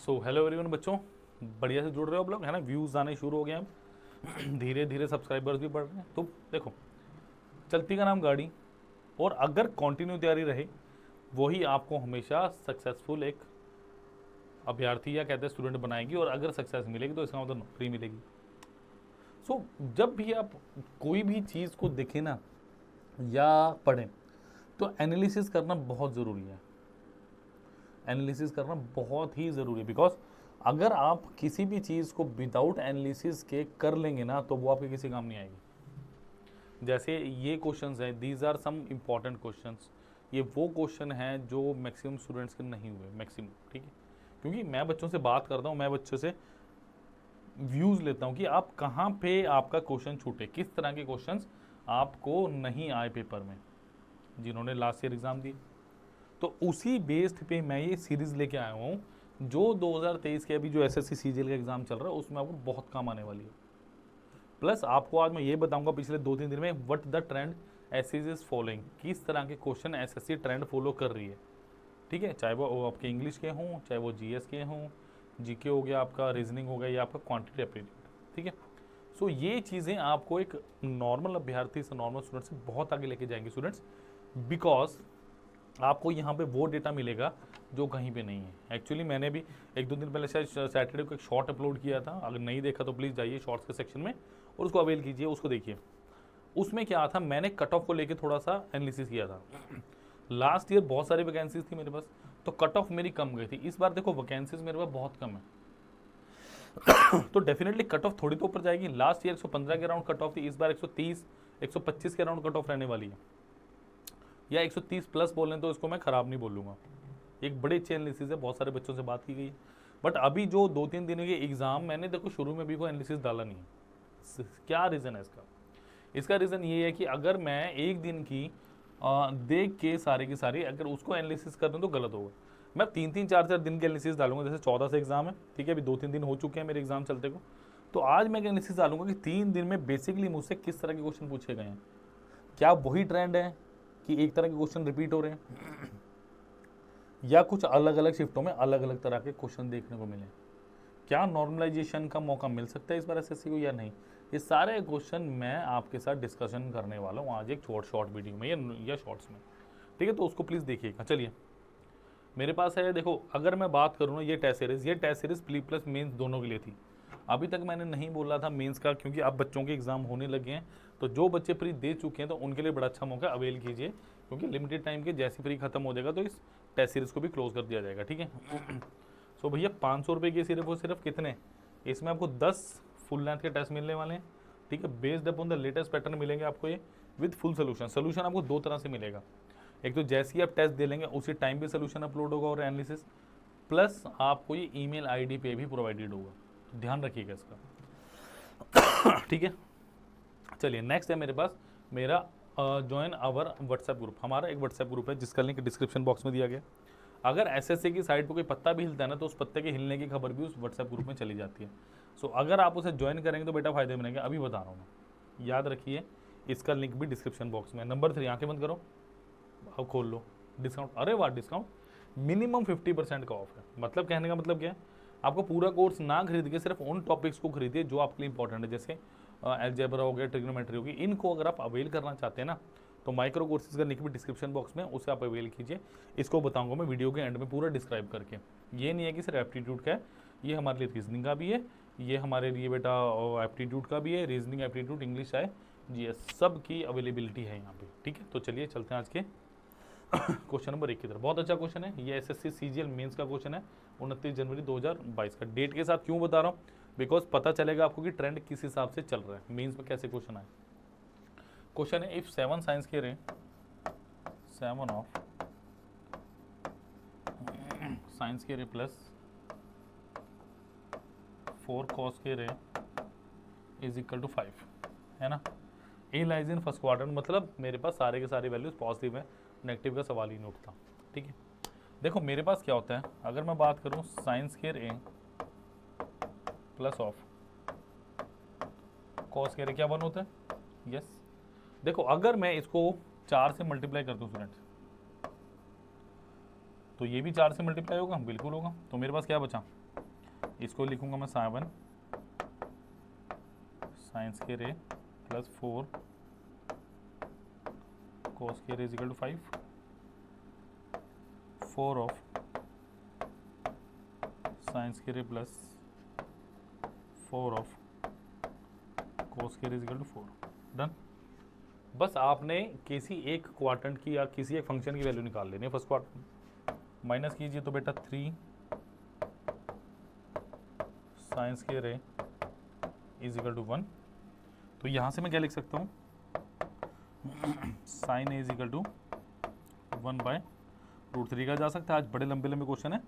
So hello everyone बच्चों, बढ़िया से जुड़ रहे हो आप लोग, है ना। व्यूज़ आने शुरू हो गए अब धीरे धीरे सब्सक्राइबर्स भी बढ़ रहे हैं। तो देखो, चलती का नाम गाड़ी, और अगर कंटिन्यू तैयारी रहे वही आपको हमेशा सक्सेसफुल एक अभ्यर्थी या कहते हैं स्टूडेंट बनाएगी, और अगर सक्सेस मिलेगी तो इसका मतलब नौकरी मिलेगी। सो जब भी आप कोई भी चीज़ को देखें ना या पढ़ें तो एनालिसिस करना बहुत ज़रूरी है। एनालिसिस करना बहुत ही ज़रूरी है, बिकॉज अगर आप किसी भी चीज़ को विदाउट एनालिसिस के कर लेंगे ना तो वो आपके किसी काम नहीं आएगी। जैसे ये क्वेश्चंस हैं, these are some important questions. ये वो क्वेश्चन हैं जो मैक्सिमम स्टूडेंट्स के नहीं हुए, मैक्सिमम, ठीक है। क्योंकि मैं बच्चों से बात करता हूँ, मैं बच्चों से व्यूज़ लेता हूँ कि आप कहाँ पे आपका क्वेश्चन छूटे, किस तरह के क्वेश्चंस आपको नहीं आए पेपर में, जिन्होंने लास्ट ईयर एग्ज़ाम दिए। तो उसी बेस्ड पे मैं ये सीरीज़ लेके आया हूँ जो 2023 के अभी जो एसएससी सीजीएल का एग्ज़ाम चल रहा है उसमें आपको बहुत काम आने वाली है। प्लस आपको आज मैं ये बताऊंगा पिछले 2-3 दिन में what the trend SSC is following, किस तरह के क्वेश्चन एसएससी ट्रेंड फॉलो कर रही है, ठीक है। चाहे वो आपके इंग्लिश के हों, चाहे वो जीएस के हों, जीके हो गया, आपका रीजनिंग हो गया, या आपका क्वांटिटी एप्टीट्यूड, ठीक है। सो ये चीज़ें आपको एक नॉर्मल अभ्यर्थी से, नॉर्मल स्टूडेंट से बहुत आगे लेके जाएंगे स्टूडेंट्स, बिकॉज आपको यहाँ पे वो डेटा मिलेगा जो कहीं पे नहीं है। एक्चुअली मैंने भी 1-2 दिन पहले शायद सैटरडे को एक शॉर्ट अपलोड किया था, अगर नहीं देखा तो प्लीज़ जाइए शॉर्ट्स के सेक्शन में और उसको अवेल कीजिए, उसको देखिए। उसमें क्या था, मैंने कट ऑफ को लेके थोड़ा सा एनालिसिस किया था। लास्ट ईयर बहुत सारी वैकेंसीज थी मेरे पास, तो कट ऑफ मेरी कम गई थी। इस बार देखो वैकेंसीज मेरे पास बहुत कम है तो डेफिनेटली कट ऑफ थोड़ी तो ऊपर जाएगी। लास्ट ईयर 115 के अराउंड कट ऑफ थी, इस बार 130, 125 के अराउंड कट ऑफ रहने वाली है, या 130 प्लस बोलें तो इसको मैं ख़राब नहीं बोलूँगा। एक बड़े अच्छी एनालिसिस है, बहुत सारे बच्चों से बात की गई है। बट अभी जो 2-3 दिनों के एग्ज़ाम, मैंने देखो शुरू में भी कोई एनालिसिस डाला नहीं है। क्या रीज़न है इसका? इसका रीज़न ये है कि अगर मैं एक दिन की देख के सारे की सारी अगर उसको एनालिसिस कर दूँ तो गलत होगा। मैं 3-3, 4-4 दिन के एनालिसिस डालूंगा। जैसे 14 से एग्ज़ाम है, ठीक है, अभी 2-3 दिन हो चुके हैं मेरे एग्ज़ाम चलते को, तो आज मैं एनालिसिस डालूंगा कि 3 दिन में बेसिकली मुझसे किस तरह के क्वेश्चन पूछे गए हैं। क्या वही ट्रेंड है कि एक तरह के क्वेश्चन रिपीट हो रहे हैं, या कुछ अलग अलग शिफ्टों में अलग अलग तरह के क्वेश्चन देखने को मिले। क्या नॉर्मलाइजेशन का मौका मिल सकता है इस बार एसएससी को या नहीं, ये सारे क्वेश्चन मैं आपके साथ डिस्कशन करने वाला हूँ आज एक शॉर्ट वीडियो में या शॉर्ट्स में, ठीक है। तो उसको प्लीज़ देखिएगा। चलिए, मेरे पास है, देखो अगर मैं बात करूँ ना, ये test series pre plus mains दोनों के लिए थी। अभी तक मैंने नहीं बोला था मेंस का, क्योंकि अब बच्चों के एग्ज़ाम होने लगे हैं, तो जो बच्चे प्री दे चुके हैं तो उनके लिए बड़ा अच्छा मौका अवेल कीजिए, क्योंकि लिमिटेड टाइम के जैसे प्री खत्म हो जाएगा तो इस टेस्ट सीरीज़ को भी क्लोज कर दिया जाएगा, ठीक है। सो भैया 500 रुपये की सिर्फ और सिर्फ कितने, इसमें आपको 10 फुल लेंथ के टेस्ट मिलने वाले हैं, ठीक है। Based upon the latest pattern मिलेंगे आपको ये विद फुल सोल्यूशन आपको 2 तरह से मिलेगा। एक तो जैसे ही आप टेस्ट दे लेंगे उसी टाइम भी सोल्यूशन अपलोड होगा और एनालिसिस, प्लस आपको ये ईमेल आईडी पे भी प्रोवाइडेड होगा, तो ध्यान रखिएगा इसका ठीक है। चलिए, नेक्स्ट है मेरे पास मेरा ज्वाइन आवर व्हाट्सएप ग्रुप। हमारा एक व्हाट्सएप ग्रुप है जिसका लिंक डिस्क्रिप्शन बॉक्स में दिया गया। अगर एसएससी की साइट पर कोई पत्ता भी हिलता है ना तो उस पत्ते के हिलने की खबर भी उस व्हाट्सएप ग्रुप में चली जाती है। सो अगर आप उसे ज्वाइन करेंगे तो बेटा फायदे मिलेंगे, अभी बता रहा हूँ मैं, याद रखिए। इसका लिंक भी डिस्क्रिप्शन बॉक्स में। नंबर 3, आंखें बंद करो, अब खोल लो। डिस्काउंट, अरे वाह, डिस्काउंट मिनिमम 50% का ऑफ है। मतलब कहने का मतलब क्या है, आपको पूरा कोर्स ना खरीद के सिर्फ उन टॉपिक्स को खरीदिए जो आपके लिए इंपॉर्टेंट है, जैसे अलजेब्रा हो गया, ट्रिग्नोमेट्री होगी। इनको अगर आप अवेल करना चाहते हैं ना तो माइक्रो कोर्सेज का लिंक भी डिस्क्रिप्शन बॉक्स में, उसे आप अवेल कीजिए। इसको बताऊंगा मैं वीडियो के एंड में पूरा डिस्क्राइब करके। ये नहीं है कि सिर्फ एप्टीट्यूड का है, ये हमारे लिए रीजनिंग का भी है, ये हमारे लिए बेटा एप्टीट्यूड का भी है, रीजनिंग, एप्टीट्यूड, इंग्लिश है, जीएस, सब की अवेलेबिलिटी है यहाँ पे, ठीक है। तो चलिए चलते हैं आज के क्वेश्चन नंबर 1 की तरफ। बहुत अच्छा क्वेश्चन है ये, एसएससी सीजीएल मेंस का क्वेश्चन है 29 जनवरी 2022 का। डेट के साथ क्यों बता रहा हूँ, बिकॉज पता चलेगा आपको कि ट्रेंड किस हिसाब से चल रहा है, मेंस में कैसे क्वेश्चन आए। क्वेश्चन है, इफ 7 साइंस के रे 7 ऑफ साइंस के रे प्लस 4 कॉस के रे इज इक्वल टू 5, है ना। ए लाइज इन फर्स्ट क्वाड्रेंट, मतलब मेरे पास सारे के सारे वैल्यूज पॉजिटिव है, नेगेटिव का सवाल ही नहीं उठता, ठीक है। देखो मेरे पास क्या होता है, अगर मैं बात करूं sine square A plus of cos square A, क्या 1 होता है, यस। देखो अगर मैं इसको 4 से मल्टीप्लाई कर दूं स्टूडेंट्स, तो ये भी 4 से मल्टीप्लाई होगा, बिल्कुल होगा। तो मेरे पास क्या बचा, इसको लिखूंगा मैं 7 sine square A plus 4 cos square is equal to 5 4 of sine square A plus 4 of cos square is equal to 4। Done. बस आपने किसी एक क्वाड्रेंट की या किसी एक फंक्शन की वैल्यू निकाल लेनी है फर्स्ट क्वाड्रेंट। माइनस कीजिए तो बेटा 3 sine square A is equal to 1। तो यहाँ से मैं क्या लिख सकता हूँ, sine A is equal to 1/√3 का जा सकता है। आज बड़े लंबे लंबे क्वेश्चन है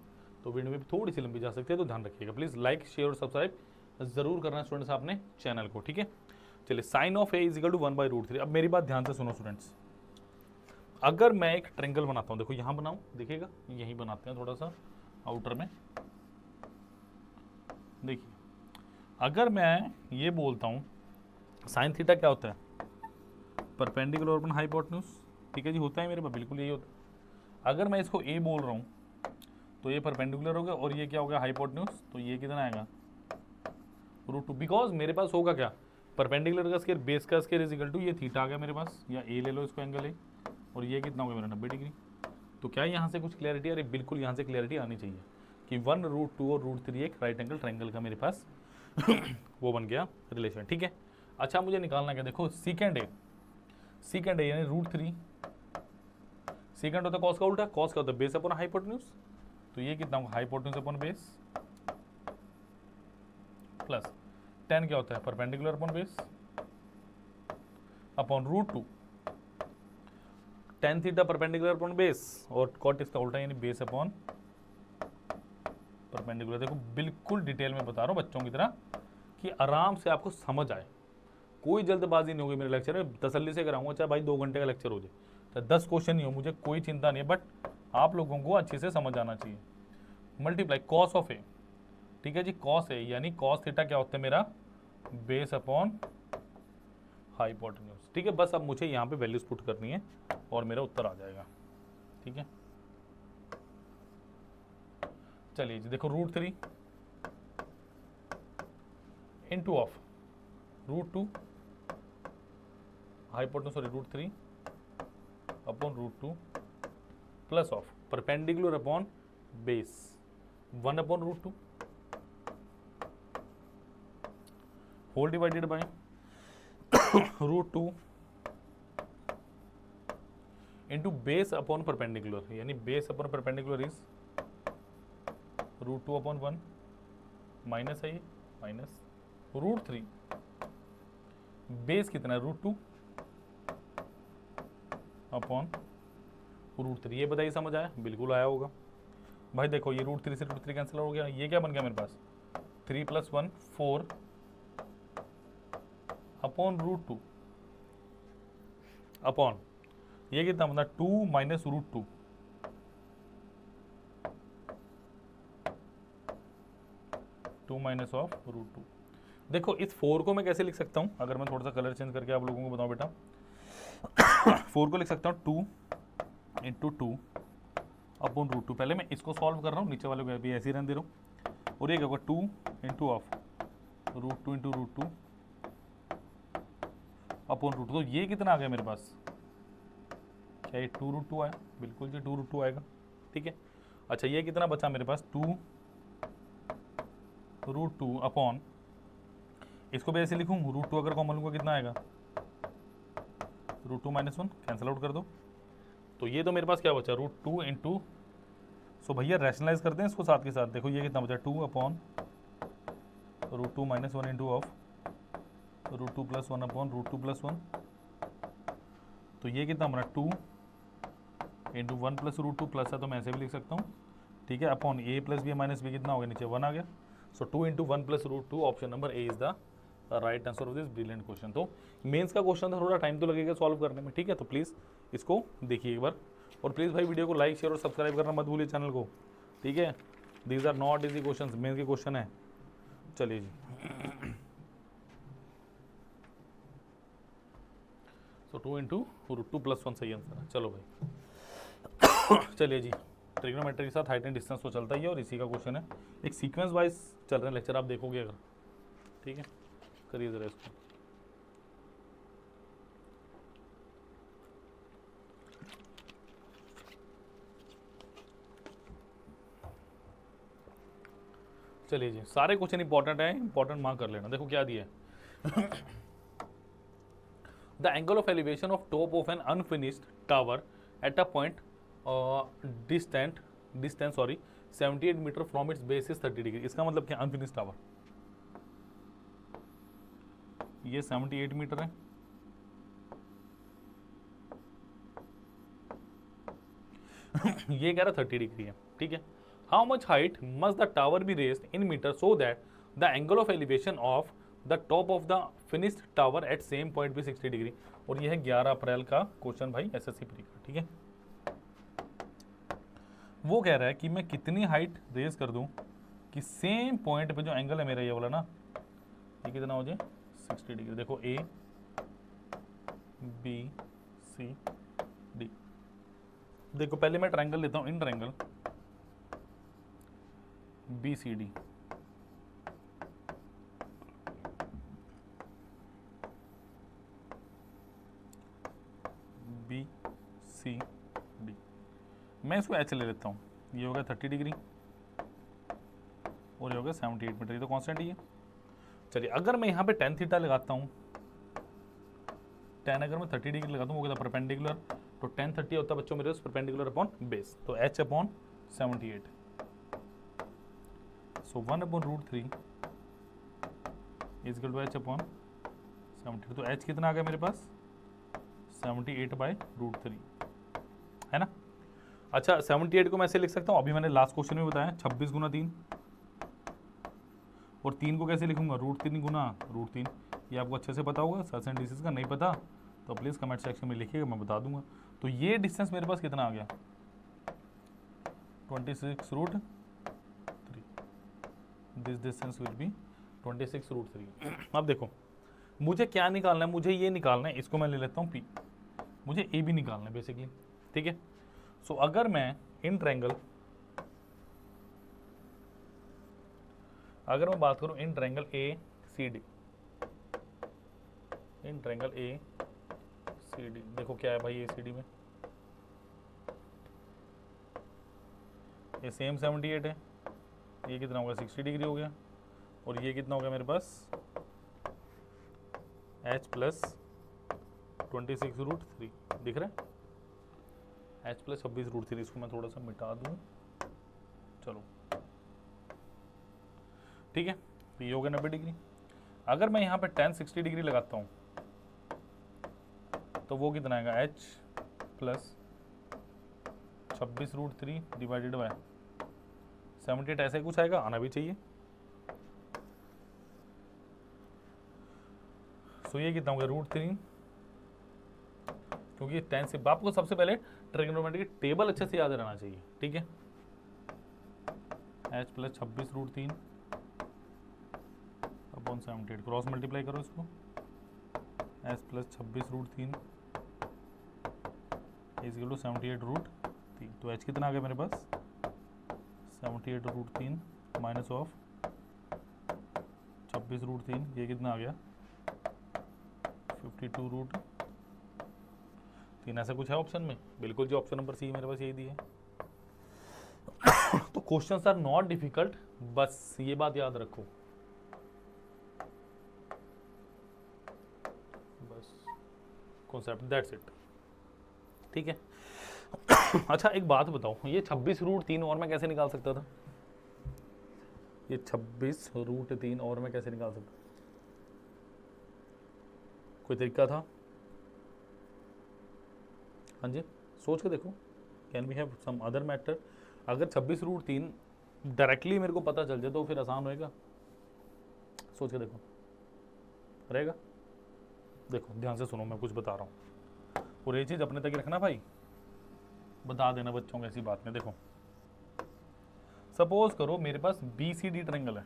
तो वीडियो में थोड़ी सी लंबी जा सकती है, तो ध्यान रखिएगा। प्लीज़ लाइक शेयर और सब्सक्राइब जरूर करना स्टूडेंट्स आपने चैनल को, ठीक है। चलिए, sine of A is equal to 1/√3। अब मेरी बात ध्यान से सुनो स्टूडेंट्स, अगर मैं एक ट्रायंगल बनाता हूँ, देखो यहाँ बनाऊँ, देखिएगा यहीं बनाते हैं थोड़ा सा आउटर में। देखिए, अगर मैं ये बोलता हूँ साइन थीटा क्या होता है, परपेंडिकुलर अपन हाइपोटेन्यूज, ठीक है जी, होता है मेरे पास, बिल्कुल यही होता है। अगर मैं इसको ए बोल रहा हूँ तो ये परपेंडिकुलर हो गया और ये क्या हो गया हाइपोटेन्यूज, तो ये कितना आएगा √2। बिकॉज मेरे पास होगा क्या, परपेंडिकुलर का स्क्वायर बेस का स्क्वायर इज इक्वल टू ये थीटा आ गया मेरे पास, या ए ले लो इसको एंगल ए, और ये कितना होगा मेरा 90 डिग्री। तो क्या यहाँ से कुछ क्लैरिटी आ रही, बिल्कुल यहाँ से क्लैरिटी आनी चाहिए कि 1√2 और √3 एक राइट एंगल ट्रायंगल का मेरे पास वो बन गया रिलेशन, ठीक है। अच्छा, मुझे निकालना क्या, देखो सीकेंड ए यानी √3, सीकेंड होता है कॉस का उल्टा, कॉस का होता है बेस अपॉन हाइपोटेन्यूज, तो ये कितना होगा hypotenuse upon base, plus tan क्या होता है perpendicular upon base upon √2, tan theta perpendicular upon base, और कॉट इसका उल्टा यानी बेस अपॉन परपेंडिकुलर। देखो बिल्कुल डिटेल में बता रहा हूँ बच्चों की तरह कि आराम से आपको समझ आए, कोई जल्दबाजी नहीं होगी मेरे लेक्चर में, तसल्ली से कराऊंगा, चाहे भाई 2 घंटे का लेक्चर हो जाए, चाहे 10 क्वेश्चन नहीं हो, मुझे कोई चिंता नहीं है, बट आप लोगों को अच्छे से समझ आना चाहिए। मल्टीप्लाई कॉस ऑफ ए, ठीक है जी, कॉस ए यानी कॉस थीटा क्या होता है मेरा बेस अपॉन हाइपोटेन्यूज, ठीक है। बस अब मुझे यहाँ पे वैल्यूज पुट करनी है और मेरा उत्तर आ जाएगा, ठीक है। चलिए जी, देखो √3 into of √2 hypotenuse, sorry √3 upon √2 plus of perpendicular upon base 1/√2 whole divided by √2 into base upon perpendicular, यानी base upon perpendicular is √2/1 minus है ये माइनस √3 बेस कितना है √2 अपॉन √3। ये बताइए समझ आया, बिल्कुल आया होगा भाई। देखो ये √3 से √3 कैंसिल हो गया, ये क्या बन गया मेरे पास 3 + 1 4 अपॉन √2 अपॉन ये कितना बना 2 माइनस √2, माइनस ऑफ √2। देखो इस 4 को मैं कैसे लिख सकता हूँ, अगर मैं थोड़ा सा कलर चेंज करके आप लोगों को बताऊँ बेटा 4 को लिख सकता हूँ 2 × 2 अपॉन √2। पहले मैं इसको सॉल्व कर रहा हूँ, नीचे वाले को भी ऐसे ही रहने दे रहा हूँ, और ये क्या होगा 2 × ऑफ √2 × √2 अपॉन √2। तो ये कितना आ गया मेरे पास, क्या ये 2√2 आया, बिल्कुल जी 2√2 आएगा, ठीक है। अच्छा ये कितना बचा मेरे पास 2√2 अपॉन, इसको भी ऐसे लिखूँ √2 अगर कॉमन लूँगा कितना आएगा √2 - 1 कैंसिल आउट कर दो, तो ये तो मेरे पास क्या बचा √2 इंटू, सो भैया रैशनलाइज करते हैं इसको साथ के साथ। देखो ये कितना बचा 2 अपॉन √2 - 1 इंटू ऑफ √2 + 1 अपॉन √2 + 1, तो ये कितना बना 2 इंटू 1 + √2 प्लस है तो मैं ऐसे भी लिख सकता हूँ, ठीक है, अपॉन a + b - b कितना हो गया नीचे 1 आ गया। सो 2 into 1 + √2 option number A is the right answer of this brilliant question. तो मेंस का क्वेश्चन था, थोड़ा टाइम तो लगेगा सॉल्व करने में, ठीक है। तो प्लीज़ इसको देखिए एक बार, और प्लीज़ भाई वीडियो को लाइक शेयर और सब्सक्राइब करना मत भूलिए चैनल को, ठीक है। These are not easy question, mains के क्वेश्चन है। चलिए जी, सो 2 इंटू √2 + 1 सही आंसर है। चलो भाई चलिए जी, ट्रिग्नोमेट्री के साथ हाइट एंड डिस्टेंस तो चलता ही है, और इसी का क्वेश्चन है। एक सीक्वेंस वाइज चल रहे हैं लेक्चर, आप देखोगे अगर, ठीक है। करिए जरा इसको। चलिए जी, सारे क्वेश्चन इंपॉर्टेंट है, इंपॉर्टेंट मार्क कर लेना। देखो क्या दिया है। The angle of elevation of top of an unfinished tower at a point distance 78 metre from its base is 30 degree. इसका मतलब क्या, अनफिनिश्ड टावर ये 78 मीटर है, ये कह रहा 30 डिग्री है, ठीक है। How much height must the tower be raised in metre so that the angle of elevation of the top of the finished tower at same point भी 60 डिग्री। और यह है 11 अप्रैल का क्वेश्चन भाई, एसएससी प्री का, ठीक है। वो कह रहा है कि मैं कितनी हाइट रेज कर दूं कि सेम पॉइंट पे जो एंगल है मेरा ये वाला ना, ये कितना हो जाए 60 डिग्री। देखो ए बी सी डी। देखो पहले मैं ट्रायंगल लेता हूं, in triangle B C D. B C D, मैं इसको एच ले लेता हूँ। ये होगा 30 डिग्री और ये होगा 78 मीटर, ये तो कांस्टेंट ही है। चलिए अगर मैं यहाँ पे tan थीटा लगाता हूँ, tan अगर मैं 30 डिग्री लगाता हूँ वो कहता परपेंडिकुलर, तो tan 30 होता है बच्चों मेरे परपेंडिकुलर अपॉन बेस, तो h upon 78, so 1/√3 is equal to h upon 78। तो h कितना आ गया मेरे पास 78/√3, है ना। अच्छा 78 को मैं ऐसे लिख सकता हूँ, अभी मैंने लास्ट क्वेश्चन में बताया 26 गुना 3, और 3 को कैसे लिखूंगा √3 गुना √3। ये आपको अच्छे से पता होगा, सर्स एंड डिसेस का नहीं पता तो प्लीज़ कमेंट सेक्शन में लिखिएगा, मैं बता दूंगा। तो ये डिस्टेंस मेरे पास कितना आ गया 26√3, दिस डिस्टेंस विल बी 26√3। अब देखो मुझे क्या निकालना है, मुझे ये निकालना है, इसको मैं ले लेता हूँ P, मुझे ए भी निकालना है बेसिकली, ठीक है। सो अगर मैं इन ट्रायंगल, अगर मैं बात करूं in triangle A C D, in triangle A C D, देखो क्या है भाई ए सी डी में, ये सेम 78 है, ये कितना होगा 60 डिग्री हो गया, और ये कितना हो गया मेरे पास h प्लस 26√3 दिख रहा है, h प्लस 26√3। इसको मैं थोड़ा सा मिटा दूं, चलो ठीक है। तो ये हो गया 90 डिग्री। अगर मैं यहाँ पे tan 60 डिग्री लगाता हूँ तो वो कितना आएगा h प्लस 26√3 डिवाइडेड बाय 78, ऐसे कुछ आएगा, आना भी चाहिए। सो ये कितना हो गया √3, क्योंकि tan से आपको सबसे पहले ट्रिग्नोमेट्री की टेबल अच्छे से याद रहना चाहिए, ठीक है। h plus 26√3 upon 78, cross multiply करो इसको, h plus 26√3 is equal to 78√3। तो h कितना आ गया मेरे पास 78√3 माइनस ऑफ 26√3, ये कितना आ गया 52√3। ऐसा कुछ है ऑप्शन में, बिल्कुल जो ऑप्शन नंबर सी मेरे पास यही दिया है। तो क्वेश्चंस आर नॉट डिफिकल्ट, बस ये बात याद रखो, बस कॉन्सेप्ट, दैट्स इट, ठीक है। अच्छा एक बात बताओ, ये 26√3 और मैं कैसे निकाल सकता था, ये 26√3 और मैं कैसे निकाल सकता, कोई तरीका था? हाँ जी सोच के देखो, can we have some other matter. अगर 26√3 डायरेक्टली मेरे को पता चल जाए तो फिर आसान होएगा, सोच के देखो, रहेगा। देखो ध्यान से सुनो, मैं कुछ बता रहा हूँ और ये चीज़ अपने तक ही रखना भाई, बता देना बच्चों को ऐसी बात में। देखो सपोज करो मेरे पास बी सी डी ट्रायंगल है,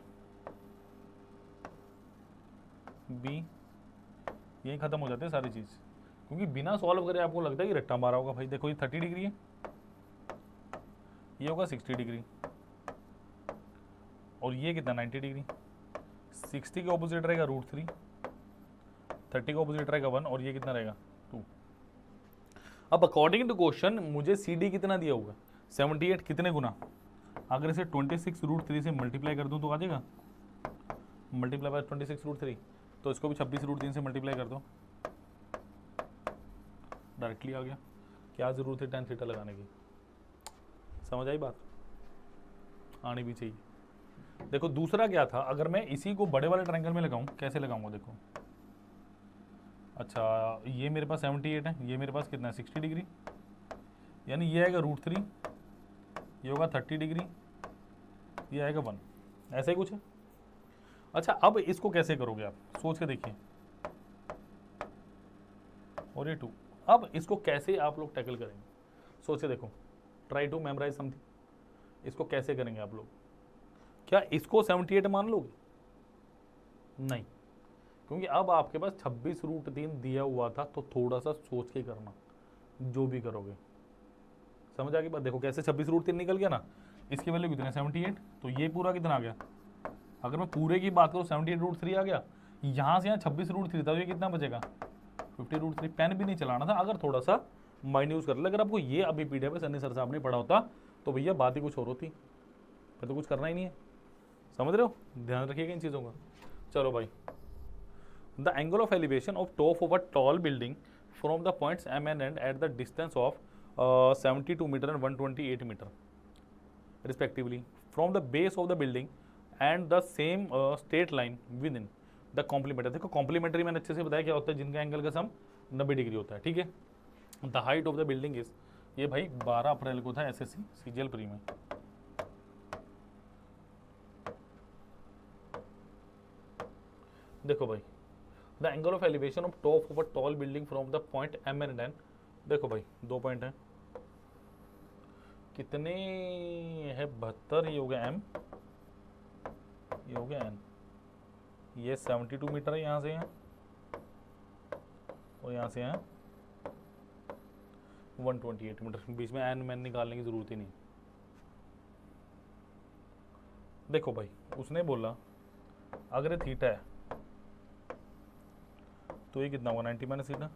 बी, यही खत्म हो जाते हैं सारी चीज़, क्योंकि बिना सॉल्व करे आपको लगता है कि रट्टा मारा होगा भाई। देखो ये 30 डिग्री है, ये होगा 60 डिग्री, और ये कितना 90 डिग्री। 60 के ऑपोजिट रहेगा √3, 30 का ऑपोजिट रहेगा 1, और ये कितना रहेगा 2। अब अकॉर्डिंग टू क्वेश्चन मुझे सी डी कितना दिया हुआ है 78, कितने गुना, अगर इसे 26 √3 से मल्टीप्लाई कर दूं तो आ जाएगा, मल्टीप्लाई बाय 26 √3, तो इसको भी 26 √3 से मल्टीप्लाई कर दो, डायरेक्टली आ गया। क्या जरूरत है tan थीटा लगाने की, समझ आई बात, आनी भी चाहिए। देखो दूसरा क्या था, अगर मैं इसी को बड़े वाले ट्रायंगल में लगाऊं, कैसे लगाऊंगा देखो। अच्छा ये मेरे पास 78 है, ये मेरे पास कितना है 60 डिग्री, यानी ये आएगा √3, ये होगा 30 डिग्री, ये आएगा 1, ऐसे ही कुछ है। अच्छा अब इसको कैसे करोगे आप, सोच के देखिए, और ये 2, अब इसको कैसे आप लोग टैकल करेंगे, सोच के देखो, ट्राई टू मेमोराइज समथिंग, इसको कैसे करेंगे आप लोग। क्या इसको 78 मान लोगे, नहीं, क्योंकि अब आपके पास 26 √3 दिया हुआ था, तो थोड़ा सा सोच के करना जो भी करोगे, समझ आ गई बात। देखो कैसे 26 √3 निकल गया ना, इसकी वैल्यू कितनी है 78, तो ये पूरा कितना आ गया, अगर मैं पूरे की बात करूँ 78 √3 आ गया, यहाँ से यहाँ 26 √3 था, तो ये कितना बचेगा 50 √3। पेन भी नहीं चलाना था, अगर थोड़ा सा माइंड यूज़ कर ले। अगर आपको ये अभी पीडीएफ पे सन्नी सर साहब ने पढ़ा होता तो भैया बात ही कुछ और होती, फिर तो कुछ करना ही नहीं है, समझ रहे हो, ध्यान रखिएगा इन चीज़ों का। चलो भाई, the angle of elevation of top of a tall building from the points M N and at the distance of 72 metres and 128 metres respectively from the base of the building and the same straight line within the complementary। देखो complementary मैंने अच्छे से बताया क्या होता है, जिनका angle का सम 90 डिग्री होता है, ठीक है। The height of the building is, ये भाई 12 अप्रैल को था एसएससी सीजीएल प्री में। देखो भाई, the angle of elevation of top of a tall building from the point M and N, देखो भाई 2 पॉइंट है, कितने है 72, ये हो गया m, ये हो गया n, ये 72 मीटर है यहाँ से यहाँ, और यहाँ से यहाँ 128 मीटर, बीच में n मैन निकालने की ज़रूरत ही नहीं। देखो भाई उसने बोला अगर ये थीटा है तो ये कितना होगा 90 माइनस थीटा,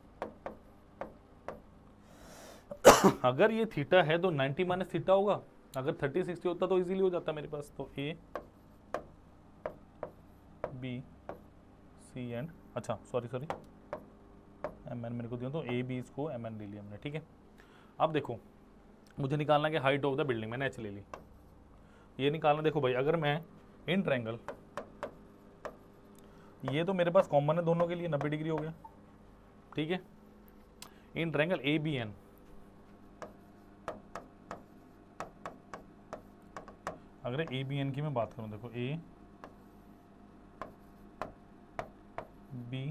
अगर ये थीटा है तो 90 माइनस थीटा होगा, अगर 30 60 होता तो इजीली हो जाता मेरे पास। तो ए बी सी एंड, अच्छा सॉरी एम एन मेरे को दिया, तो ए बी इसको एम एन ले लिया हमने, ठीक है। अब देखो मुझे निकालना कि हाइट ऑफ द बिल्डिंग, मैंने एच ले ली, ये निकालना। देखो भाई अगर मैं इन ट्रायंगल, ये तो मेरे पास कॉमन है दोनों के लिए, 90 डिग्री हो गया, ठीक है। In triangle A B N, अगर ए बी एन की मैं बात करूं, देखो ए बी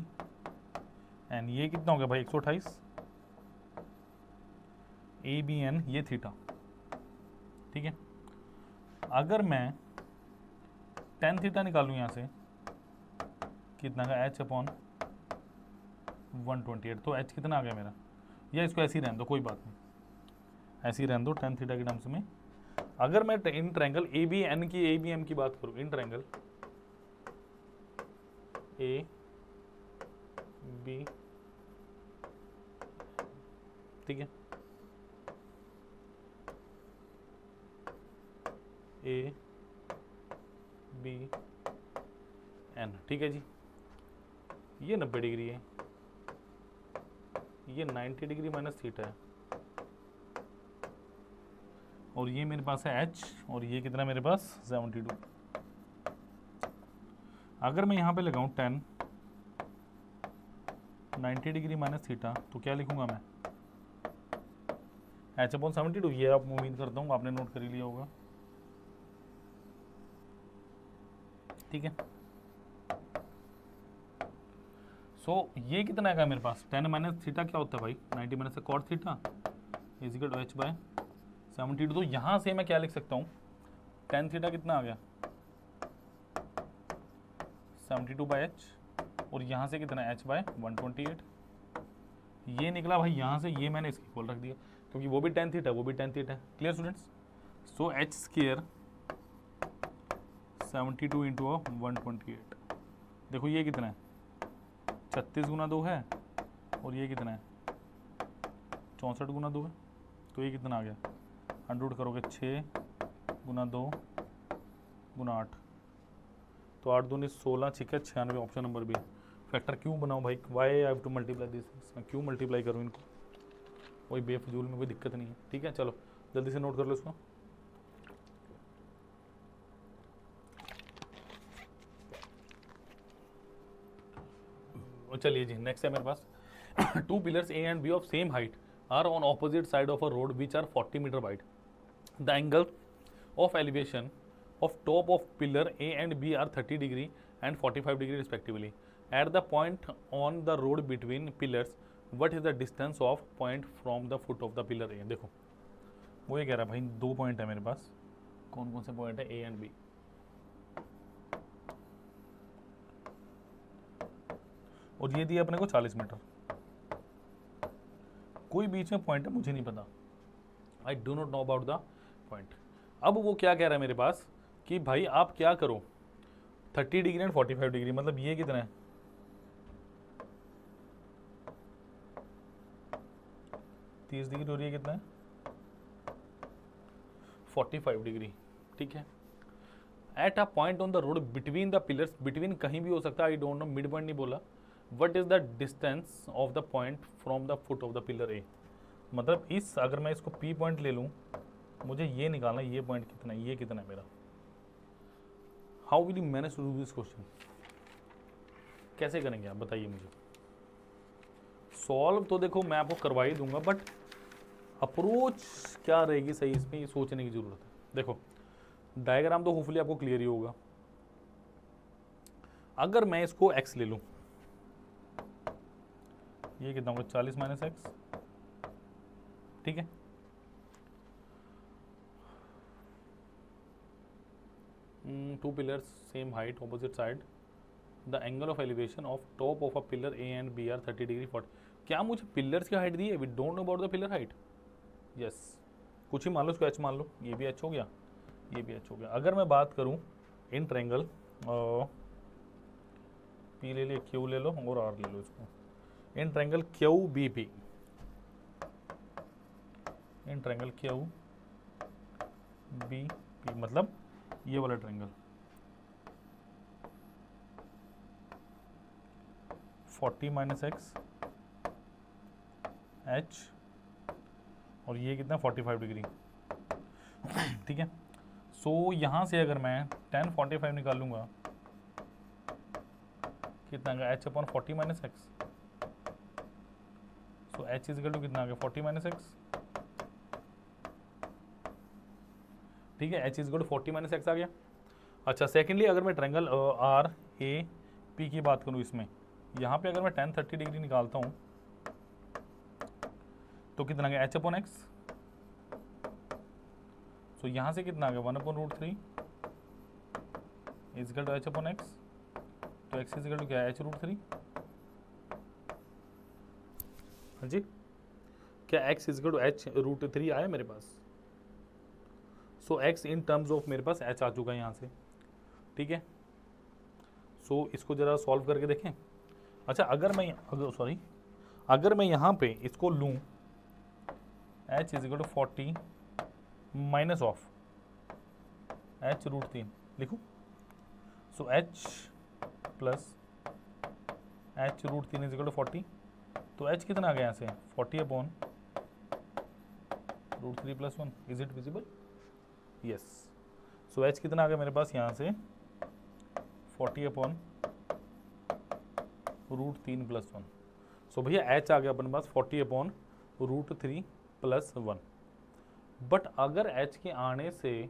एन, ये कितना हो गया भाई 128, ए बी एन ये थीटा, ठीक है। अगर मैं tan थीटा निकालूं यहाँ से, कितना का h अपॉन 128, तो h कितना आ गया मेरा, या इसको ऐसे ही रहने दो कोई बात नहीं, ऐसे ही रहने दो tan थीटा के टर्म्स में। अगर मैं in triangle A B N की ए बी एम की बात करूं, इन ट्रायंगल ए बी, ठीक है, ए बी एन, ठीक है जी। ये 90 डिग्री है, ये 90 डिग्री माइनस थीटा है, और ये मेरे पास है h, और ये कितना मेरे पास 72। अगर मैं यहाँ पे लगाऊँ 10 90 डिग्री माइनस थीटा, तो क्या लिखूंगा मैं h अपॉन 72, ये आप उम्मीद करता हूँ आपने नोट कर ही लिया होगा, ठीक है। सो ये कितना आएगा मेरे पास, 10 माइनस थीटा क्या होता है भाई 90 माइनस से cot theta is equal to h by 72। तो यहाँ से मैं क्या लिख सकता हूँ, tan थीटा कितना आ गया 72 बाई h, और यहाँ से कितना h बाय 128, ये निकला भाई यहाँ से, ये मैंने इसकी इक्वल रख दिया क्योंकि वो भी tan थीटा वो भी tan थीटा है। Clear students, so H square 72 into 128, देखो ये कितना है 36 गुना 2 है, और ये कितना है 64 गुना 2 है, तो ये कितना आ गया 100 करोगे 6 गुना 2 गुना 8, तो 8 दूनी 16, ठीक है 96, ऑप्शन नंबर बी। फैक्टर क्यों बनाओ भाई, why I have to multiply this, क्यों मल्टीप्लाई करूँ इनको, कोई बेफजूल में कोई दिक्कत नहीं है, ठीक है। चलो जल्दी से नोट कर लो इसको। चलिए जी नेक्स्ट है मेरे पास, two pillars A and B of same height are on opposite side of a road which are 40 metre wide, the angle of elevation of top of pillar A and B are 30 degree and 45 degree respectively. At the point on the road between pillars, what is the distance of point from the foot of the pillar A? देखो वो ये कह रहा है भाई 2 point है मेरे पास, कौन कौन से पॉइंट है A एंड B, और ये दिया अपने को 40 मीटर, कोई बीच में पॉइंट है मुझे नहीं पता, I do not know about the point. अब वो क्या कह रहा है मेरे पास कि भाई आप क्या करो 30 डिग्री एंड 45 डिग्री, मतलब ये कितना है 30 डिग्री और ये कितना है 45 डिग्री, ठीक है। At a point on the road between the pillars, between कहीं भी हो सकता है, I don't know, mid point नहीं बोला, what is the distance of the point from the foot of the pillar A, मतलब इस अगर मैं इसको पी पॉइंट ले लूँ, मुझे ये निकालना है ये पॉइंट कितना है, ये कितना है मेरा, how will you manage to do this question, कैसे करेंगे आप बताइए मुझे। सॉल्व तो देखो मैं आपको करवा ही दूंगा, बट अप्रोच क्या रहेगी सही, इसमें ये सोचने की जरूरत है। देखो डायग्राम तो होपफुली आपको क्लियर ही होगा, अगर मैं इसको x ले लूं, ये कितना होगा 40 माइनस एक्स, ठीक है। Two pillars same height opposite side, the angle of elevation of top of a pillar A and B are 30 degree 40, क्या मुझे पिलर्स की हाइट दी है, we don't know about the pillar height, yes कुछ ही मान लो, इसको h मान लो, ये भी h हो गया, ये भी h हो गया। अगर मैं बात करूं इन ट्रायंगल P ले ले, Q ले लो और R ले लो, इसको in triangle QBP, in triangle QBP मतलब ये वाला ट्रायंगल 40 माइनस एक्स एच, और ये कितना 45 डिग्री, ठीक है। सो यहाँ से अगर मैं tan 45 निकालूंगा कितना आ गया H upon 40 minus x, so H is equal to कितना आ गया 40 माइनस एक्स, ठीक है, H is equal to 40 minus x आ गया। अच्छा सेकेंडली अगर मैं ट्रायंगल आर ए पी की बात करूँ, इसमें यहाँ पे अगर मैं tan 30 डिग्री निकालता हूँ तो कितना आ गया एच अपॉन एक्स, सो यहाँ से कितना आ गया 1/√3 is equal to h upon x, तो एक्स इज इक्वल टू क्या है h√3, हाँ जी क्या x is equal to h√3 आया मेरे पास, सो x इन टर्म्स ऑफ मेरे पास h आ चुका है यहाँ से, ठीक है। सो इसको जरा सॉल्व करके देखें। अच्छा अगर मैं यहाँ पे इसको लूँ h is equal to 40 minus of h√3 लिखूँ, so h plus h√3 is equal to 40, तो h कितना आ गया यहाँ से 40 upon √3 plus 1, is it visible, yes. So h कितना आ गया मेरे पास यहाँ से 40 अपॉन √3 प्लस 1, सो भैया h आ गया अपने पास 40 अपॉन √3 प्लस 1, बट अगर h के आने से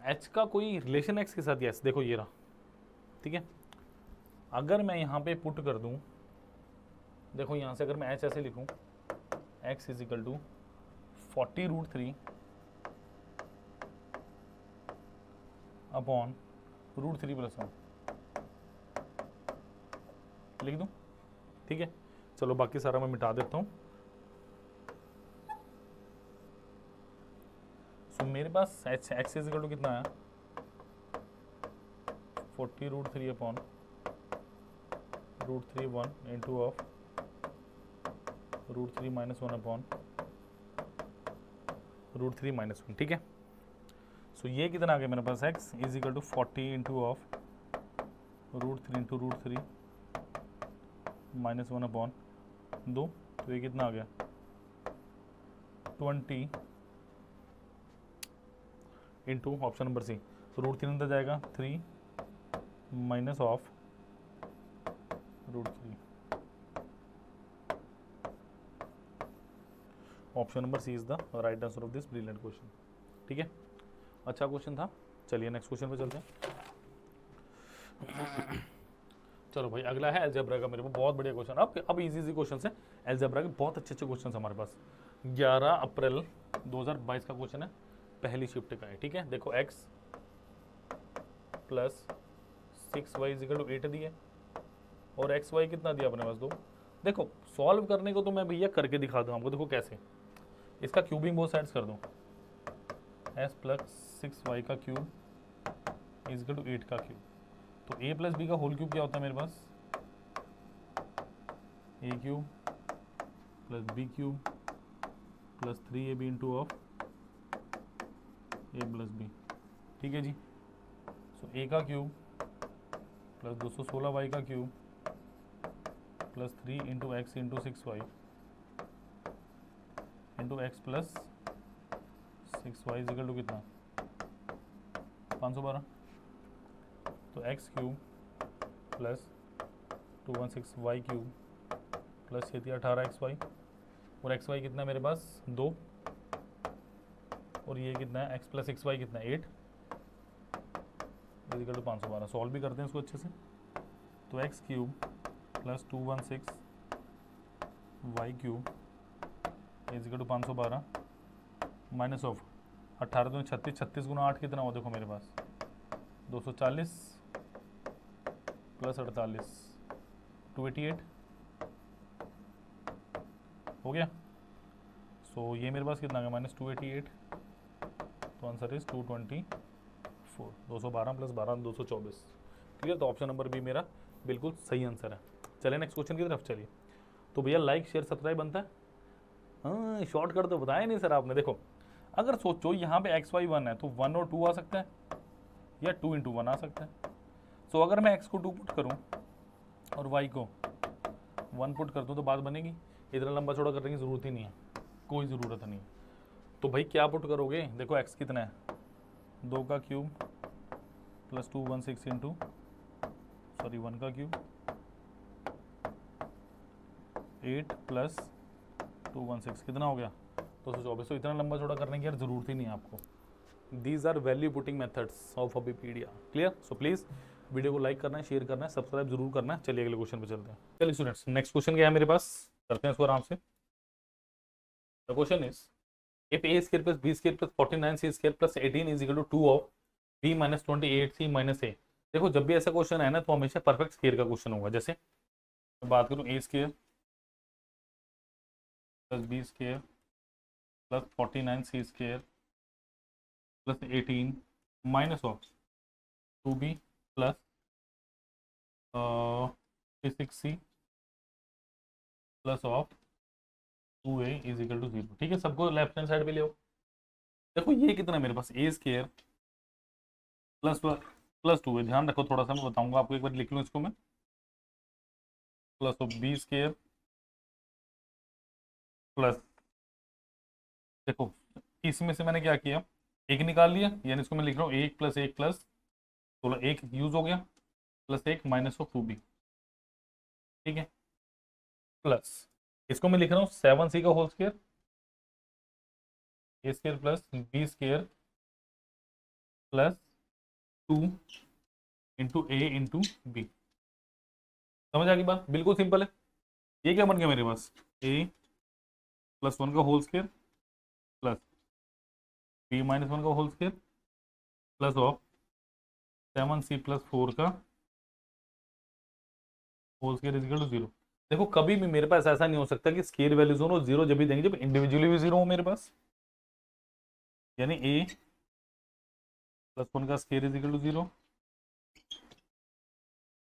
h का कोई रिलेशन x के साथ, यस देखो ये रहा, ठीक है। अगर मैं यहाँ पे पुट कर दूँ, देखो यहाँ से अगर मैं h ऐसे लिखूँ x is equal to 40√3 upon √3 plus 1 लिख दूँ, ठीक है। चलो बाकी सारा मैं मिटा देता हूँ। सो मेरे पास एक्स इज इक्वल टू कितना आया 40√3 अपॉन √3 1 इंटू ऑफ √3 -1 अपॉन √3 -1, ठीक है। सो ये कितना आ गया मेरे पास x is equal to 40 into of √3 into √3 -1 upon 2, तो ये कितना आ गया 20 इंटू ऑप्शन नंबर सी, तो √3 अंदर जाएगा 3 minus of √3। Option number C is the right answer of this brilliant question, ठीक है। अच्छा क्वेश्चन था। चलिए नेक्स्ट क्वेश्चन पे चलते हैं। चलो भाई अगला है अलजेब्रा का, मेरे को बहुत बढ़िया क्वेश्चन। अब इजी क्वेश्चन है अलजेब्रा के, बहुत अच्छे क्वेश्चन हमारे पास। 11 अप्रैल 2022 का क्वेश्चन है, पहली शिफ्ट का है, ठीक है। देखो x plus 6y is equal to 8 दिए और xy कितना दिया अपने पास 2। देखो सॉल्व करने को तो मैं भैया करके दिखा दूँ आपको। देखो कैसे, इसका क्यूबिंग बोथ साइड्स कर दूँ, s प्लस 6y का क्यूब इज इक्वल टू 8 का क्यूब। तो a प्लस बी का होल क्यूब क्या होता है मेरे पास, a cube plus b cube plus 3ab into of a plus b, ठीक है जी। सो a का क्यूब प्लस 216y का cube plus 3 into x into 6y into x plus 6y is equal to कितना 512। तो x cube plus 216y cube plus 18xy और xy कितना है मेरे पास 2 और ये कितना है x प्लस 6y कितना है 8 इज इक्वल टू 512। सॉल्व भी करते हैं इसको अच्छे से। तो x cube plus 216y cube is equal to 512 minus of 18 तो 36, 36 गुना 8 कितना हो, देखो मेरे पास 240 प्लस 48 288 हो गया। सो ये मेरे पास कितना आ गया माइनस 288, तो आंसर इज 224, 212 प्लस 12 224, ठीक है। तो ऑप्शन नंबर बी मेरा बिल्कुल सही आंसर है। चलिए नेक्स्ट क्वेश्चन की तरफ चलिए। तो भैया लाइक शेयर सब्सक्राइब बनता है। हाँ शॉर्टकट तो बताया नहीं सर आपने। देखो अगर सोचो यहाँ पे एक्स वाई 1 है तो 1 और 2 आ सकता है या 2 इंटू 1 आ सकता है। सो अगर मैं x को 2 पुट करूँ और y को 1 पुट कर दूँ तो बात बनेगी। इतना लंबा चौड़ा करने की ज़रूरत ही नहीं है, कोई ज़रूरत नहीं। तो भाई क्या पुट करोगे, देखो x कितना है 2 का क्यूब प्लस 216 इंटू 1 का क्यूब 8 प्लस 216 कितना हो गया 224। तो इतना लंबा चौड़ा करने की यार ज़रूरत ही नहीं है आपको। These are value putting methods of अबीपीडिया, क्लियर। सो प्लीज़ वीडियो को लाइक करना है, शेयर करना है, सब्सक्राइब जरूर करना है। चलिए अगले क्वेश्चन पे चलते हैं। चलिए स्टूडेंट्स नेक्स्ट क्वेश्चन क्या है मेरे पास, करते हैं इसको आराम से। The question is if a square plus b square plus 49c square plus 18 is equal to 2 of b minus 28c minus a। देखो जब भी ऐसा क्वेश्चन है ना तो हमेशा परफेक्ट स्क्वायर का क्वेश्चन होगा। जैसे मैं बात करूँ a square plus b square plus 49c square plus 18 minus of 2b plus 6c plus of 2a is equal to 0, ठीक है। सबको लेफ्ट हैंड साइड पे ले आओ। देखो ये कितना है मेरे पास a स्क्वायर प्लस 2 है, ध्यान रखो थोड़ा सा, मैं बताऊंगा आपको, एक बार लिख लूँ इसको मैं, plus of b square plus, देखो इसमें से मैंने क्या किया एक निकाल लिया, यानी इसको मैं लिख रहा हूँ 1 प्लस 1 प्लस 16, 1 यूज हो गया प्लस 1 माइनस ऑफ 2b, ठीक है। प्लस इसको मैं लिख रहा हूँ 7c का whole square a square plus b square plus 2 into a into b। समझ आ गई बात, बिल्कुल सिंपल है। ये क्या बन गया मेरे पास a प्लस 1 का whole square plus b minus 1 का whole square plus of 7c plus 4 का whole square is equal to 0। देखो कभी भी मेरे पास ऐसा नहीं हो सकता कि स्केयर वैल्यूज हो 0 जब भी देंगे जब इंडिविजुअली भी 0 हो मेरे पास। यानी a प्लस 1 का square is equal to 0,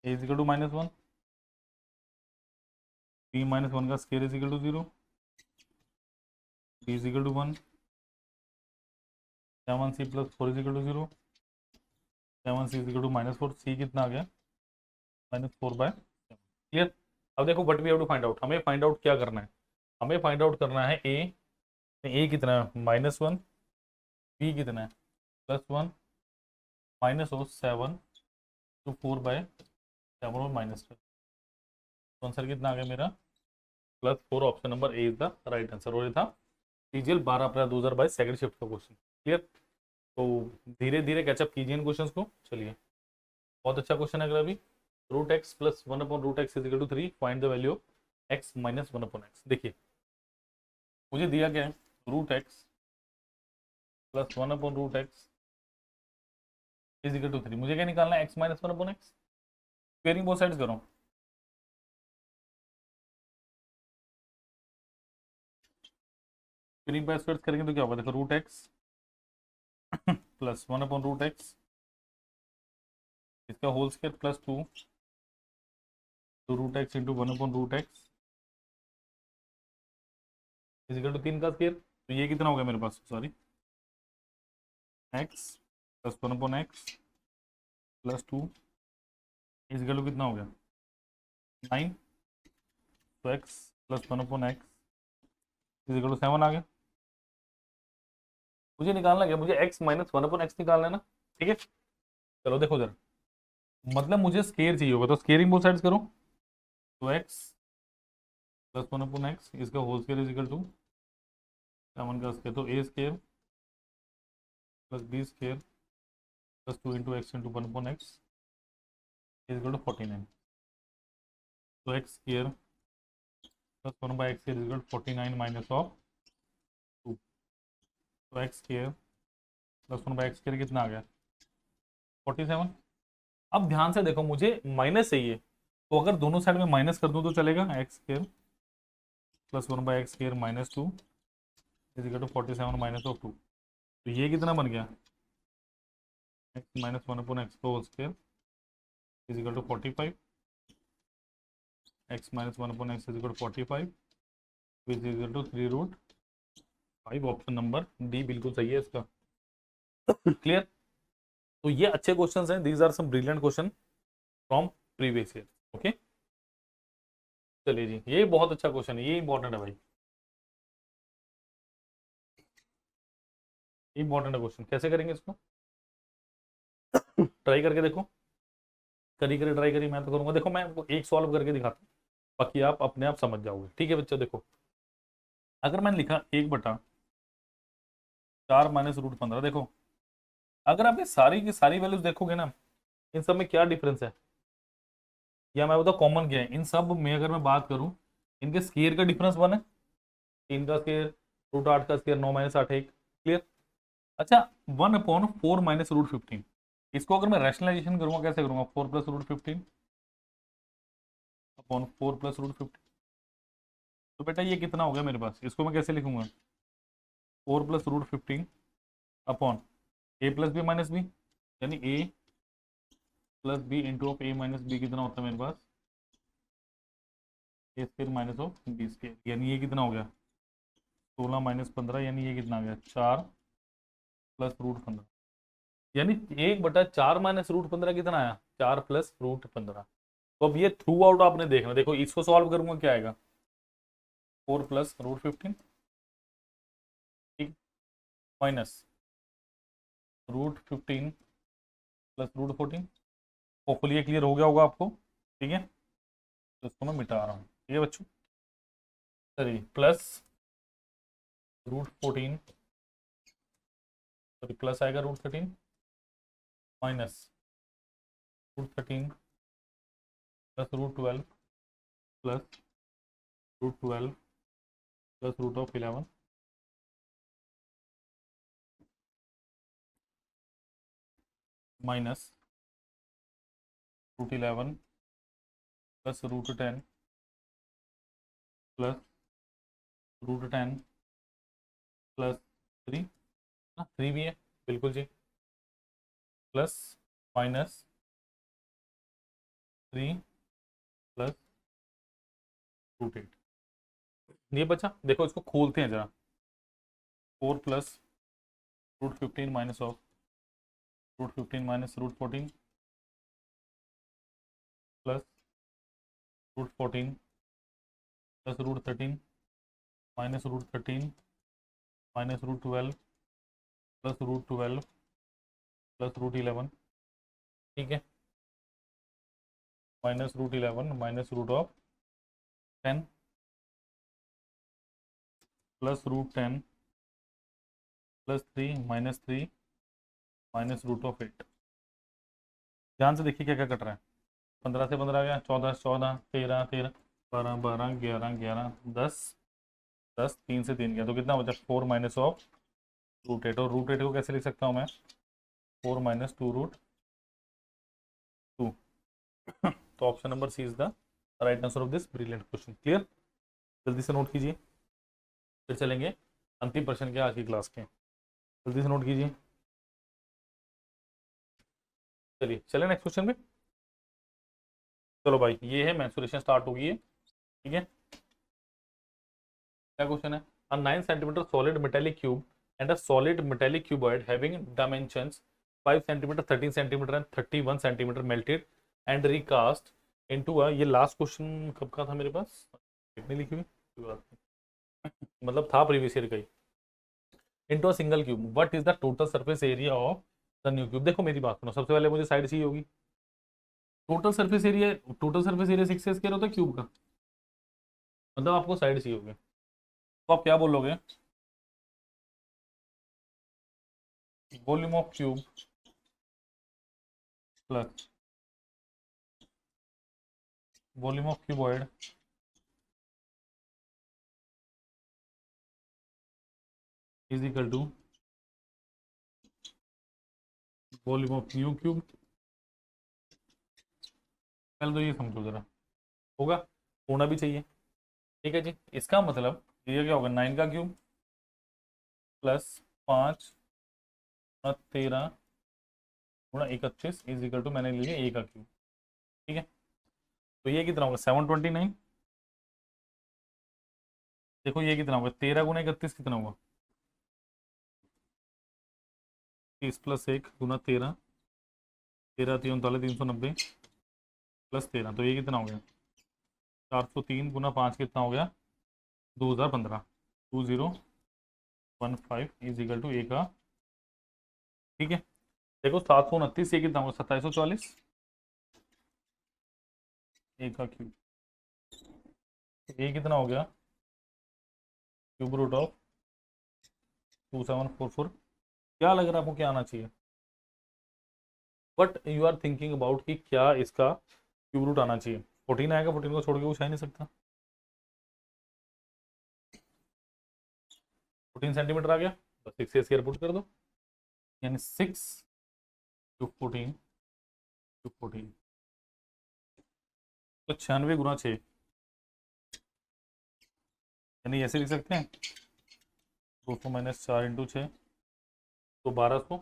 a is equal to -1, b minus 1 का square is equal to 0, b is equal to 1, 7c plus 4 is equal to 0, 7c is equal to -4, c कितना आ गया -4/7। Clear. अब देखो what we have to find out, हमें find out क्या करना है, हमें फाइंड आउट करना है a कितना है -1, b कितना है +1, -7 तो 4/7 और -12, तो आंसर कितना आ गया मेरा +4। Option number A is the right answer. और ये था सीजीएल 12 अप्रैल 2022 सेकंड शिफ्ट का क्वेश्चन। क्लियर। तो धीरे धीरे कैचअप कीजिए इन क्वेश्चन को। चलिए बहुत अच्छा क्वेश्चन है अगर अभी, √x + 1/√x is equal to 3, find the value of x - 1/x। देखिए मुझे दिया गया है √x + 1/√x is equal to 3, मुझे क्या निकालना है x - 1/x। Squaring both sides करो, स्क्वेयरिंग बाय स्क्वायर्स करेंगे तो क्या होगा, देखो √x + 1/√x इसका होल स्क्वायर +2 तो √x × 1/√x is equal to 3 का स्क्वायर। तो ये कितना हो गया मेरे पास, sorry x + 1/x +2 is equal to कितना हो गया 9, तो x + 1/x is equal to 7 आ गया। मुझे निकालना क्या, मुझे x - 1/x निकालना है ना। ठीक है चलो देखो जरा, मतलब मुझे स्केयर चाहिए होगा, तो स्केयरिंग बोथ साइड्स करो, तो x + 1/x इसका whole square is equal to 7 का स्क्वायर, तो a square + b square +2 × x × 1/x is equal to 49, तो x square + 1/x is equal to 49 minus of 2, तो x स्क्वायर + 1/x स्क्वायर कितना आ गया 47। अब ध्यान से देखो, मुझे माइनस चाहिए, तो अगर दोनों साइड में माइनस कर दूं तो चलेगा, x square + 1/x square -2 is equal to 47 minus of 2, तो ये कितना बन गया x - 1/x whole square is equal to 45, x - 1/x is equal to 45 which is equal to 3√5। Option number D बिल्कुल सही है इसका। क्लियर। तो ये अच्छे क्वेश्चंस हैं, these are some brilliant question from previous year. Okay चलिए जी, ये बहुत अच्छा क्वेश्चन है, ये इंपॉर्टेंट है भाई, इंपॉर्टेंट है क्वेश्चन। कैसे करेंगे इसको, ट्राई करके देखो, करी करी ट्राई करी, मैं तो करूंगा। देखो मैं आपको एक सॉल्व करके दिखाता हूँ, बाकी आप अपने आप समझ जाओगे। ठीक है बच्चों, देखो अगर मैंने लिखा 1/4 - √15, देखो अगर आप ये सारी की सारी वैल्यूज देखोगे ना, इन सब में क्या डिफरेंस है, या मैं बताऊँ कॉमन क्या है इन सब में। अगर मैं बात करूँ, इनके स्केयर का डिफरेंस 1 है, 3 का स्केयर √8 का स्केयर 9 - 8 1। क्लियर। अच्छा 1/4 - √15, इसको अगर मैं रैशनलाइजेशन करूंगा कैसे करूंगा, 4 + √15 अपॉन 4 + √15, तो बेटा ये कितना हो गया मेरे पास, इसको मैं कैसे लिखूंगा 4 + √15 अपॉन a + b - b, यानी a + b into of a - b कितना होता है मेरे पास a square minus of b square, यानी ये कितना हो गया 16 - 15, यानी ये कितना आ गया 4 + √15, यानी 1/4 - √15 कितना आया 4 + √15। तो अब ये थ्रू आउट आपने देखना, देखो इसको सॉल्व करूंगा क्या आएगा 4 + √15 ठीक माइनस √15 + √14। होपफुली ये क्लियर हो गया होगा आपको। ठीक है तो इसको मैं मिटा रहा हूँ। ठीक है बच्चों, चलिए प्लस √14, सॉरी प्लस आएगा √13 minus √13 plus √12 plus √12 plus √11 minus √11 plus √10 plus √10 plus 3 3 भी है बिल्कुल जी, प्लस माइनस 3 प्लस √8 ये बचा। देखो इसको खोलते हैं जरा, 4 plus √15 minus of √15 minus √14 plus √14 plus √13 minus √13 minus √12 plus √12 plus √11, ठीक है, minus √11 minus √10 plus √10 plus 3 minus 3 minus √8। ध्यान से देखिए क्या क्या कट रहा है। 15 से 15 गया, 14 से 14, 13 13, 12 12, 11 11, 10 10, 3 से 3 गया तो कितना बचा, 4 माइनस ऑफ √8। और √8 को कैसे लिख सकता हूँ मैं, 4 माइनस 2 √2। तो option number C is the right answer of this brilliant question. Clear, जल्दी से नोट कीजिए, फिर चलेंगे अंतिम प्रश्न के आज की क्लास के। जल्दी से नोट कीजिए, चलिए चले नेक्स्ट क्वेश्चन में। चलो भाई ये है मेंसुरेशन स्टार्ट होगी है, ठीक है। क्या क्वेश्चन है, अ 9 centimetre solid metallic cube and a solid metallic cuboid having dimensions 5 centimetre 13 centimetre and 31 centimetre melted and recast into a, ये लास्ट क्वेश्चन कब का था मेरे पास, कितनी लिखी हुई कोई बात नहीं। मतलब था प्रीवियस ईयर का ही। Into a single cube what is the total surface area of the new cube. देखो मेरी बात सुनो, सबसे पहले मुझे साइड चाहिए होगी। टोटल सरफेस एरिया 6 से स्क्वायर होता है क्यूब का, मतलब आपको साइड चाहिए होगी। तो आप क्या बोलोगे, volume of cube plus volume of cuboid is equal to volume of new cube. पहले तो ये समझो जरा, होगा, होना भी चाहिए, ठीक है जी। इसका मतलब ये क्या होगा, 9 का क्यूब प्लस 5 13 गुणा 31 इज इक्वल टू मैंने ले लिया ए का क्यूब, ठीक है। तो ये कितना होगा 729। देखो ये कितना होगा 13 गुणा 31 कितना होगा 30 प्लस 1 गुना 13, 13 39 390 प्लस 13, तो ये कितना हो गया 403 गुना 5 कितना हो गया 2015, 2015 इज इक्वल टू ए का, ठीक है। देखो 729 ये कितना होगा 2740 ए का क्यूब, ये कितना हो गया क्यूब रूट ऑफ 2744। क्या लग रहा है आपको क्या आना चाहिए, but you are thinking about कि क्या इसका क्यूब रूट आना चाहिए। 14 आएगा, 14 को छोड़ के कुछ आ ही नहीं सकता। 14 सेंटीमीटर आ गया, बस 6 से स्क्वायर पुट कर दो, यानी 6 क्यूब 14 क्यूब 14, तो 96 गुना 6, यानी ऐसे लिख सकते हैं 200 माइनस 4 इंटू 6, तो 1200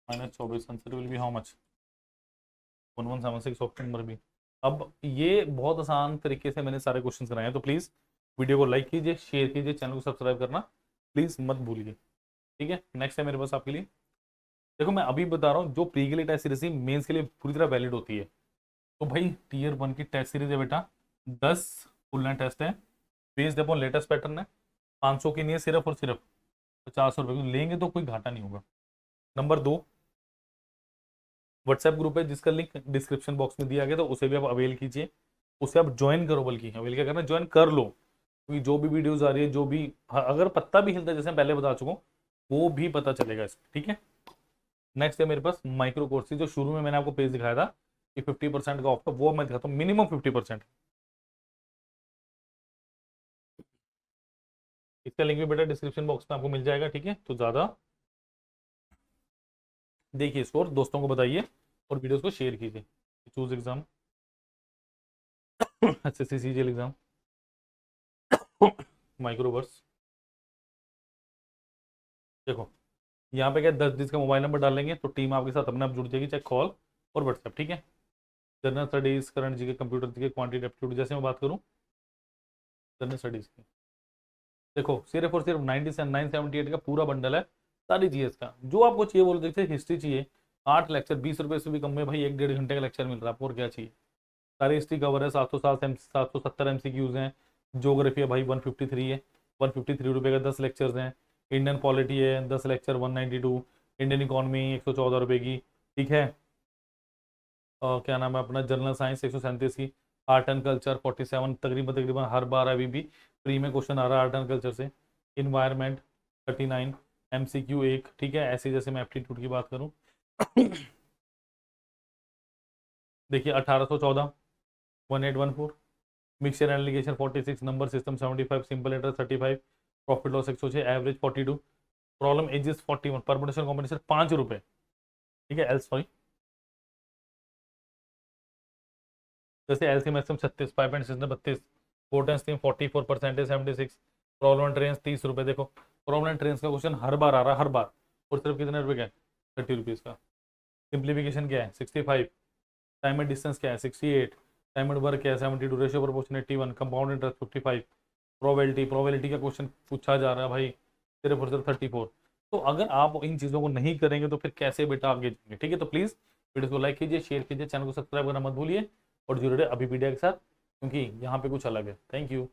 minus 24, answer will be how much 1176 option number B. अब ये बहुत आसान तरीके से मैंने सारे क्वेश्चन कराए हैं, तो प्लीज़ वीडियो को लाइक कीजिए, शेयर कीजिए, चैनल को सब्सक्राइब करना प्लीज़ मत भूलिए, ठीक है। नेक्स्ट है मेरे पास आपके लिए, देखो मैं अभी बता रहा हूँ जो प्री के लिए टेस्ट सीरीज मेंस के लिए पूरी तरह वैलिड होती है। तो भाई टीयर 1 की टेस्ट सीरीज है बेटा, 10 फुल लेंथ टेस्ट है, बेस्ड अपॉन लेटेस्ट पैटर्न है, 500 की नहीं है, सिर्फ और सिर्फ 50 रुपये लेंगे तो कोई घाटा नहीं होगा। नंबर 2, व्हाट्सएप ग्रुप है जिसका लिंक डिस्क्रिप्शन बॉक्स में दिया गया, तो उसे भी आप अवेल कीजिए, उसे आप ज्वाइन करो, बल्कि अवेल क्या करना, ज्वाइन कर लो, क्योंकि जो भी वीडियोस आ रही है, जो भी अगर पत्ता भी हिलता है जैसे मैं पहले बता चुका हूँ, वो भी पता चलेगा इसमें, ठीक है। नेक्स्ट है मेरे पास माइक्रो कोर्सेज, जो शुरू में मैंने आपको पेज दिखाया था कि 50% का ऑफ था, वो मैं दिखाता हूँ, मिनिमम 50%। इसका लिंक भी बेटा डिस्क्रिप्शन बॉक्स में आपको मिल जाएगा, ठीक है। तो ज़्यादा देखिए इसको और दोस्तों को बताइए और वीडियोस को शेयर कीजिए। Choose exam SSC CGL exam माइक्रोवर्स देखो यहाँ पे क्या 10 डिजिट का मोबाइल नंबर डालेंगे तो टीम आपके साथ अपने आप जुड़ जाएगी, चाहे कॉल और व्हाट्सएप, ठीक है। जनरल स्टडीज, करंट जी के, कंप्यूटर जी के, क्वांटिटी एप्टीट्यूड, जैसे मैं बात करूँ जनरल स्टडीज की, देखो सिर्फ और सिर्फ 978 का पूरा बंडल है सारी जीएस का। जो आपको चाहिए बोलो, देखते हिस्ट्री चाहिए 8 लेक्चर 20 रुपए से भी कम में भाई 1-1.5 घंटे का लेक्चर मिल रहा है आपको, और क्या चाहिए। सारी हिस्ट्री कवर है, 770 MCQs हैं। ज्योग्राफी है भाई 153 है, 153 रुपये का 10 लेक्चर्स हैं। इंडियन पॉलिटी है 10 लेक्चर 192। इंडियन इकोनॉमी 114 रुपये की, ठीक है। और क्या नाम है अपना, जनरल साइंस 137 की। आर्ट एंड कल्चर 47, तकरीबन तकरीबन हर बार अभी भी फ्री में क्वेश्चन आ रहा है आर्ट एंड कल्चर से। इन्वायरमेंट 39, MCQ 1, ठीक है। ऐसे जैसे मैं एप्टीट्यूड की बात करूँ देखिए 1814, 1814, mixture and alligation 46, number system 75, simple letter 35, profit loss 106, average 42, problem ages 41, permutation combination 5 रुपये, ठीक है। एल सॉरी, जैसे LCM SM 36, pipe and cistern 32, पोर्टेंस थीम 44, परसेंटेज 76, प्रॉब्लम एंड ट्रेन 30 रुपये। देखो प्रॉब्लम एंड ट्रेन का क्वेश्चन हर बार आ रहा है, हर बार, और सिर्फ कितने रुपये का है, 30 रुपीज़ का। सिंप्लीफिकेशन क्या है 65, टाइम एंड डिस्टेंस क्या है 68, टाइम एंड वर्क क्या है 72, ratio proportion 81, compound interest 55, probability का क्वेश्चन पूछा जा रहा है भाई सिर्फ और सिर्फ 34। तो अगर आप इन चीज़ों को नहीं करेंगे तो फिर कैसे बेटा आगे जाएंगे, ठीक है। तो प्लीज़ वीडियो को लाइक कीजिए, शेयर कीजिए, चैनल को सब्सक्राइब करना मत भूलिए, और जुड़े रहे अभी मीडिया के साथ, क्योंकि यहाँ पे कुछ अलग है। Thank you.